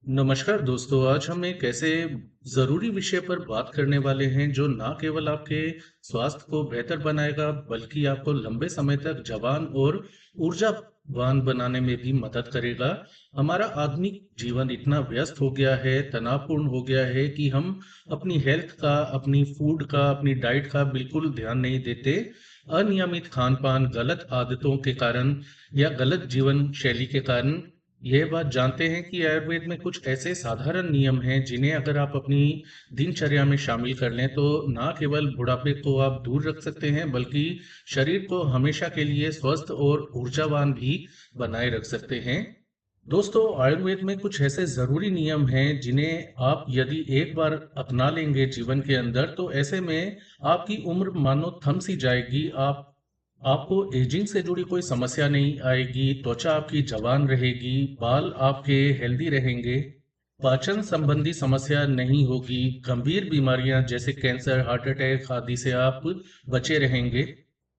नमस्कार दोस्तों, आज हम एक ऐसे ज़रूरी विषय पर बात करने वाले हैं जो ना केवल आपके स्वास्थ्य को बेहतर बनाएगा बल्कि आपको लंबे समय तक जवान और ऊर्जावान बनाने में भी मदद करेगा। हमारा आधुनिक जीवन इतना व्यस्त हो गया है, तनावपूर्ण हो गया है कि हम अपनी हेल्थ का, अपनी फूड का, अपनी डाइट का बिल्कुल ध्यान नहीं देते। अनियमित खान-पान, गलत आदतों के कारण या गलत जीवन शैली के कारण ये बात जानते हैं कि आयुर्वेद में कुछ ऐसे साधारण नियम हैं जिन्हें अगर आप अपनी दिनचर्या में शामिल कर लें तो ना केवल बुढ़ापे को आप दूर रख सकते हैं बल्कि शरीर को हमेशा के लिए स्वस्थ और ऊर्जावान भी बनाए रख सकते हैं। दोस्तों, आयुर्वेद में कुछ ऐसे जरूरी नियम हैं जिन्हें आप यदि एक बार अपना लेंगे जीवन के अंदर तो ऐसे में आपकी उम्र मानो थम सी जाएगी। आपको एजिंग से जुड़ी कोई समस्या नहीं आएगी, त्वचा आपकी जवान रहेगी, बाल आपके हेल्दी रहेंगे, पाचन संबंधी समस्या नहीं होगी, गंभीर बीमारियां जैसे कैंसर, हार्ट अटैक आदि से आप बचे रहेंगे।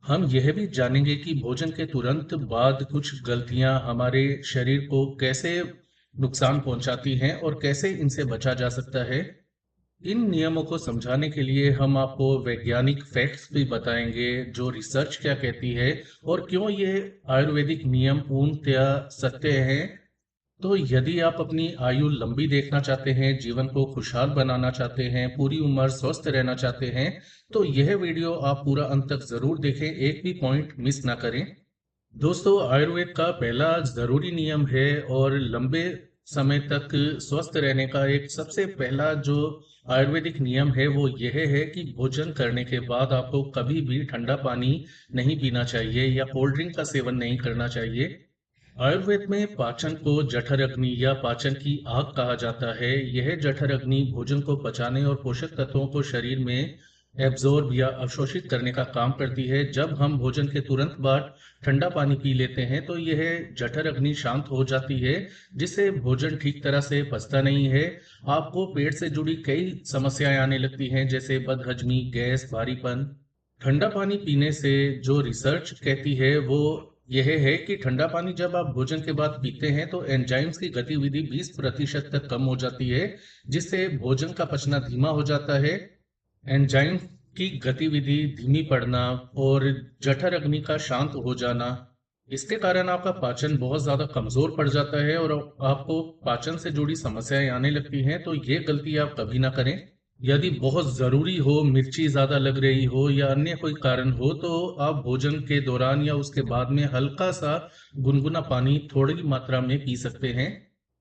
हम यह भी जानेंगे कि भोजन के तुरंत बाद कुछ गलतियां हमारे शरीर को कैसे नुकसान पहुंचाती हैं और कैसे इनसे बचा जा सकता है। इन नियमों को समझाने के लिए हम आपको वैज्ञानिक फैक्ट्स भी बताएंगे, जो रिसर्च क्या कहती है और क्यों ये आयुर्वेदिक नियम पूर्णतया सत्य हैं। तो यदि आप अपनी आयु लंबी देखना चाहते हैं, जीवन को खुशहाल बनाना चाहते हैं, पूरी उम्र स्वस्थ रहना चाहते हैं, तो यह वीडियो आप पूरा अंत तक जरूर देखें, एक भी पॉइंट मिस ना करें। दोस्तों, आयुर्वेद का पहला जरूरी नियम है और लंबे समय तक स्वस्थ रहने का एक सबसे पहला जो आयुर्वेदिक नियम है वो यह है कि भोजन करने के बाद आपको कभी भी ठंडा पानी नहीं पीना चाहिए या कोल्ड ड्रिंक का सेवन नहीं करना चाहिए। आयुर्वेद में पाचन को जठर अग्नि या पाचन की आग कहा जाता है। यह जठर अग्नि भोजन को पचाने और पोषक तत्वों को शरीर में एब्जॉर्ब या अवशोषित करने का काम करती है। जब हम भोजन के तुरंत बाद ठंडा पानी पी लेते हैं तो यह जठर अग्नि शांत हो जाती है, जिससे भोजन ठीक तरह से पचता नहीं है। आपको पेट से जुड़ी कई समस्याएं आने लगती हैं जैसे बदहजमी, गैस, भारीपन। ठंडा पानी पीने से जो रिसर्च कहती है वो यह है कि ठंडा पानी जब आप भोजन के बाद पीते हैं तो एंजाइम्स की गतिविधि 20% तक कम हो जाती है, जिससे भोजन का पचना धीमा हो जाता है। एंजाइम की गतिविधि धीमी पड़ना और जठर अग्नि का शांत हो जाना, इसके कारण आपका पाचन बहुत ज्यादा कमजोर पड़ जाता है और आपको पाचन से जुड़ी समस्याएं आने लगती हैं। तो ये गलती आप कभी ना करें। यदि बहुत जरूरी हो, मिर्ची ज्यादा लग रही हो या अन्य कोई कारण हो तो आप भोजन के दौरान या उसके बाद में हल्का सा गुनगुना पानी थोड़ी मात्रा में पी सकते हैं।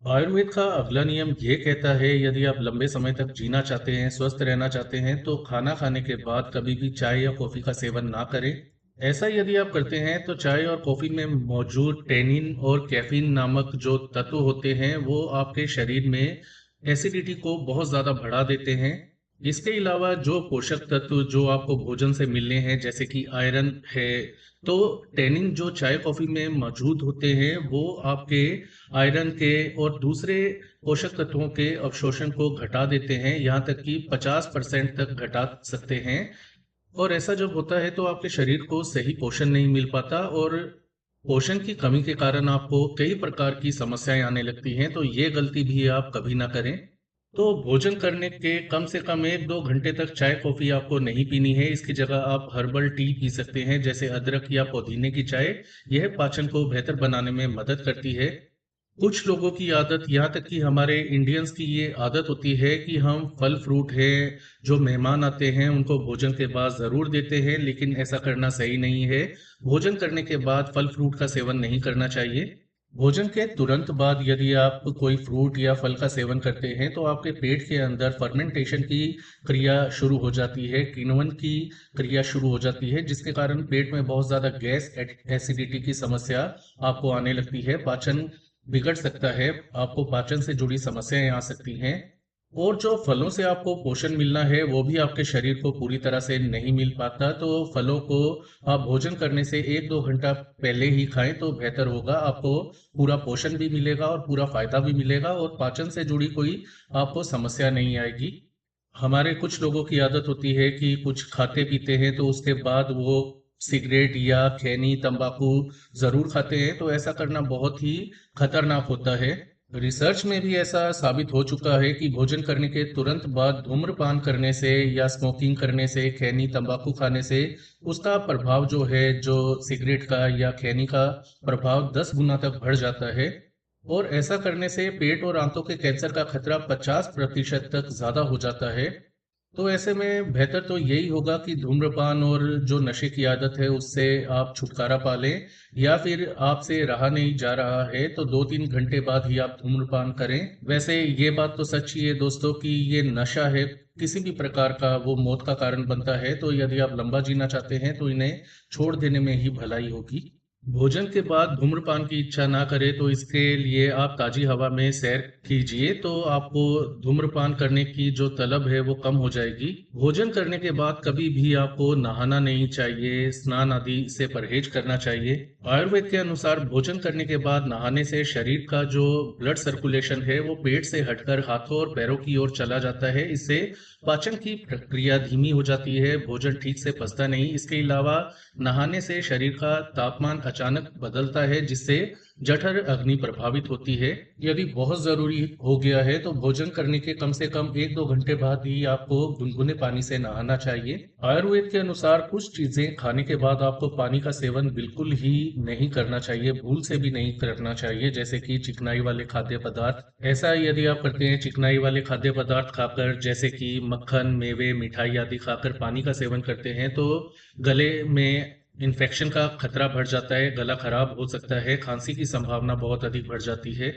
आयुर्वेद का अगला नियम ये कहता है, यदि आप लंबे समय तक जीना चाहते हैं, स्वस्थ रहना चाहते हैं, तो खाना खाने के बाद कभी भी चाय या कॉफी का सेवन ना करें। ऐसा यदि आप करते हैं तो चाय और कॉफी में मौजूद टेनिन और कैफीन नामक जो तत्व होते हैं वो आपके शरीर में एसिडिटी को बहुत ज्यादा बढ़ा देते हैं। इसके अलावा जो पोषक तत्व जो आपको भोजन से मिलने हैं जैसे कि आयरन है, तो टेनिन जो चाय कॉफी में मौजूद होते हैं वो आपके आयरन के और दूसरे पोषक तत्वों के अवशोषण को घटा देते हैं, यहाँ तक कि 50% तक घटा सकते हैं। और ऐसा जब होता है तो आपके शरीर को सही पोषण नहीं मिल पाता और पोषण की कमी के कारण आपको कई प्रकार की समस्याएं आने लगती हैं। तो ये गलती भी आप कभी ना करें। तो भोजन करने के कम से कम 1-2 घंटे तक चाय कॉफी आपको नहीं पीनी है। इसकी जगह आप हर्बल टी पी सकते हैं जैसे अदरक या पुदीने की चाय। यह पाचन को बेहतर बनाने में मदद करती है। कुछ लोगों की आदत, यहाँ तक कि हमारे इंडियंस की ये आदत होती है कि हम फल फ्रूट है, जो मेहमान आते हैं उनको भोजन के बाद जरूर देते हैं, लेकिन ऐसा करना सही नहीं है। भोजन करने के बाद फल फ्रूट का सेवन नहीं करना चाहिए। भोजन के तुरंत बाद यदि आप कोई फ्रूट या फल का सेवन करते हैं तो आपके पेट के अंदर फर्मेंटेशन की क्रिया शुरू हो जाती है, किण्वन की क्रिया शुरू हो जाती है, जिसके कारण पेट में बहुत ज्यादा गैस, एसिडिटी की समस्या आपको आने लगती है। पाचन बिगड़ सकता है, आपको पाचन से जुड़ी समस्याएं आ सकती हैं। और जो फलों से आपको पोषण मिलना है वो भी आपके शरीर को पूरी तरह से नहीं मिल पाता, तो फलों को आप भोजन करने से 1-2 घंटा पहले ही खाएं तो बेहतर होगा। आपको पूरा पोषण भी मिलेगा और पूरा फायदा भी मिलेगा और पाचन से जुड़ी कोई आपको समस्या नहीं आएगी। हमारे कुछ लोगों की आदत होती है कि कुछ खाते पीते हैं तो उसके बाद वो सिगरेट या खैनी, तंबाकू जरूर खाते हैं, तो ऐसा करना बहुत ही खतरनाक होता है। रिसर्च में भी ऐसा साबित हो चुका है कि भोजन करने के तुरंत बाद धूम्रपान करने से या स्मोकिंग करने से, खैनी, तंबाकू खाने से उसका प्रभाव जो है, जो सिगरेट का या खैनी का प्रभाव 10 गुना तक बढ़ जाता है। और ऐसा करने से पेट और आंतों के कैंसर का खतरा 50% तक ज्यादा हो जाता है। तो ऐसे में बेहतर तो यही होगा कि धूम्रपान और जो नशे की आदत है उससे आप छुटकारा पा लें, या फिर आपसे रहा नहीं जा रहा है तो 2-3 घंटे बाद ही आप धूम्रपान करें। वैसे ये बात तो सच ही है दोस्तों कि ये नशा है किसी भी प्रकार का, वो मौत का कारण बनता है। तो यदि आप लंबा जीना चाहते हैं तो इन्हें छोड़ देने में ही भलाई होगी। भोजन के बाद धूम्रपान की इच्छा ना करे तो इसके लिए आप ताजी हवा में सैर कीजिए, तो आपको धूम्रपान करने की जो तलब है वो कम हो जाएगी। भोजन करने के बाद कभी भी आपको नहाना नहीं चाहिए, स्नान आदि से परहेज करना चाहिए। आयुर्वेद के अनुसार भोजन करने के बाद नहाने से शरीर का जो ब्लड सर्कुलेशन है वो पेट से हटकर हाथों और पैरों की ओर चला जाता है। इससे पाचन की प्रक्रिया धीमी हो जाती है, भोजन ठीक से पचता नहीं। इसके अलावा नहाने से शरीर का तापमान अचानक बदलता है, जिससे जठर अग्नि प्रभावित होती है। यदि बहुत जरूरी हो गया है तो भोजन करने के कम से कम 1-2 घंटे बाद ही आपको गुनगुने पानी से नहाना चाहिए। आयुर्वेद के अनुसार कुछ चीजें खाने के बाद आपको पानी का सेवन बिल्कुल ही नहीं करना चाहिए, भूल से भी नहीं करना चाहिए, जैसे कि चिकनाई वाले खाद्य पदार्थ। ऐसा यदि आप करते हैं, चिकनाई वाले खाद्य पदार्थ खाकर, जैसे कि मक्खन, मेवे, मिठाई आदि खाकर पानी का सेवन करते हैं, तो गले में इन्फेक्शन का खतरा बढ़ जाता है, गला खराब हो सकता है, खांसी की संभावना बहुत अधिक बढ़ जाती है।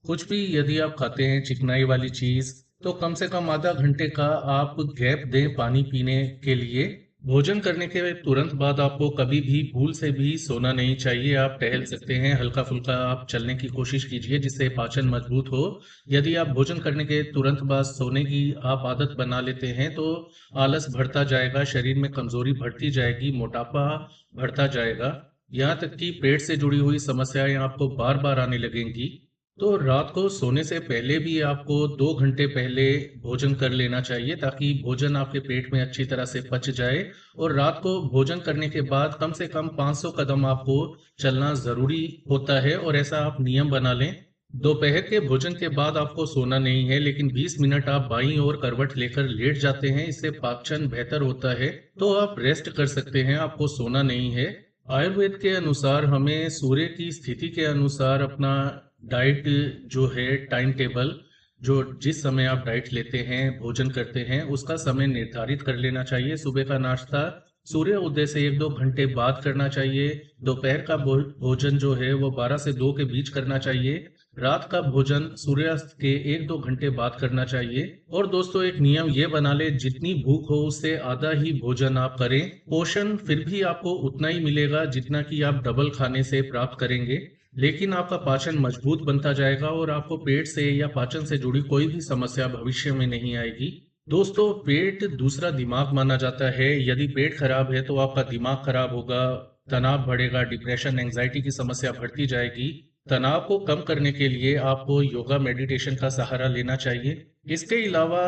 कुछ भी यदि आप खाते हैं चिकनाई वाली चीज, तो कम से कम आधा घंटे का आप गैप दें पानी पीने के लिए। भोजन करने के तुरंत बाद आपको कभी भी भूल से भी सोना नहीं चाहिए। आप टहल सकते हैं, हल्का फुल्का आप चलने की कोशिश कीजिए जिससे पाचन मजबूत हो। यदि आप भोजन करने के तुरंत बाद सोने की आप आदत बना लेते हैं तो आलस बढ़ता जाएगा, शरीर में कमजोरी बढ़ती जाएगी, मोटापा बढ़ता जाएगा, यहाँ तक कि पेट से जुड़ी हुई समस्याएं आपको बार बार आने लगेंगी। तो रात को सोने से पहले भी आपको 2 घंटे पहले भोजन कर लेना चाहिए, ताकि भोजन आपके पेट में अच्छी तरह से पच जाए। और रात को भोजन करने के बाद कम से कम 500 कदम आपको चलना जरूरी होता है, और ऐसा आप नियम बना लें। दोपहर के भोजन के बाद आपको सोना नहीं है, लेकिन 20 मिनट आप बाईं ओर करवट लेकर लेट जाते हैं, इससे पाचन बेहतर होता है। तो आप रेस्ट कर सकते हैं, आपको सोना नहीं है। आयुर्वेद के अनुसार हमें सूर्य की स्थिति के अनुसार अपना डाइट जो है, टाइम टेबल, जो जिस समय आप डाइट लेते हैं, भोजन करते हैं, उसका समय निर्धारित कर लेना चाहिए। सुबह का नाश्ता सूर्य उदय से 1-2 घंटे बाद करना चाहिए। दोपहर का भोजन जो है वो 12 से 2 के बीच करना चाहिए। रात का भोजन सूर्यास्त के 1-2 घंटे बाद करना चाहिए। और दोस्तों एक नियम ये बना ले, जितनी भूख हो उससे आधा ही भोजन आप करें। पोषण फिर भी आपको उतना ही मिलेगा जितना कि आप डबल खाने से प्राप्त करेंगे, लेकिन आपका पाचन मजबूत बनता जाएगा और आपको पेट से या पाचन से जुड़ी कोई भी समस्या भविष्य में नहीं आएगी। दोस्तों पेट दूसरा दिमाग माना जाता है। यदि पेट खराब है तो आपका दिमाग खराब होगा, तनाव बढ़ेगा, डिप्रेशन, एंजाइटी की समस्या बढ़ती जाएगी। तनाव को कम करने के लिए आपको योगा, मेडिटेशन का सहारा लेना चाहिए। इसके अलावा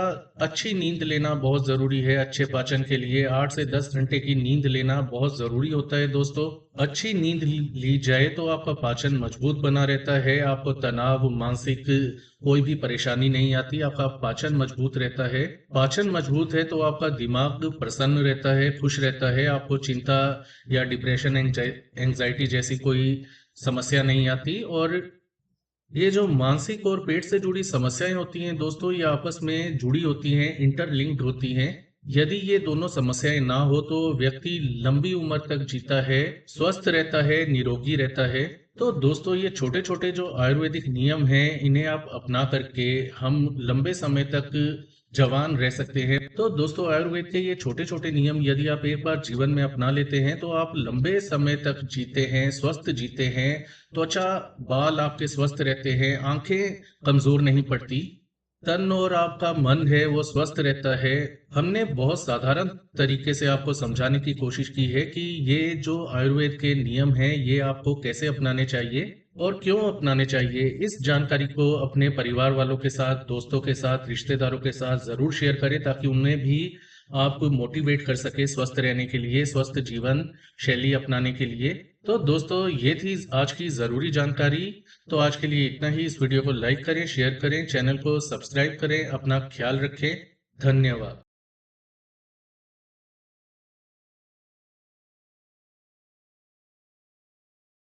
अच्छी नींद लेना बहुत जरूरी है। अच्छे पाचन के लिए 8 से 10 घंटे की नींद लेना बहुत जरूरी होता है दोस्तों। अच्छी नींद ली जाए तो आपका पाचन मजबूत बना रहता है, आपको तनाव, मानसिक कोई भी परेशानी नहीं आती, आपका पाचन मजबूत रहता है। पाचन मजबूत है तो आपका दिमाग प्रसन्न रहता है, खुश रहता है, आपको चिंता या डिप्रेशन, एंजाइटी जैसी कोई समस्या नहीं आती। और ये जो मानसिक और पेट से जुड़ी समस्याएं होती हैं दोस्तों, ये आपस में जुड़ी होती हैं, इंटरलिंक्ड होती हैं। यदि ये दोनों समस्याएं ना हो तो व्यक्ति लंबी उम्र तक जीता है, स्वस्थ रहता है, निरोगी रहता है। तो दोस्तों ये छोटे छोटे जो आयुर्वेदिक नियम हैं, इन्हें आप अपना करके हम लंबे समय तक जवान रह सकते हैं। तो दोस्तों आयुर्वेद के ये छोटे छोटे नियम यदि आप एक बार जीवन में अपना लेते हैं तो आप लंबे समय तक जीते हैं, स्वस्थ जीते हैं। त्वचा, बाल आपके स्वस्थ रहते हैं, आंखें कमजोर नहीं पड़ती, तन और आपका मन है वो स्वस्थ रहता है। हमने बहुत साधारण तरीके से आपको समझाने की कोशिश की है कि ये जो आयुर्वेद के नियम हैं ये आपको कैसे अपनाने चाहिए और क्यों अपनाने चाहिए। इस जानकारी को अपने परिवार वालों के साथ, दोस्तों के साथ, रिश्तेदारों के साथ जरूर शेयर करें, ताकि उन्हें भी आप मोटिवेट कर सके स्वस्थ रहने के लिए, स्वस्थ जीवन शैली अपनाने के लिए। तो दोस्तों ये थी आज की ज़रूरी जानकारी। तो आज के लिए इतना ही। इस वीडियो को लाइक करें, शेयर करें, चैनल को सब्सक्राइब करें, अपना ख्याल रखें। धन्यवाद।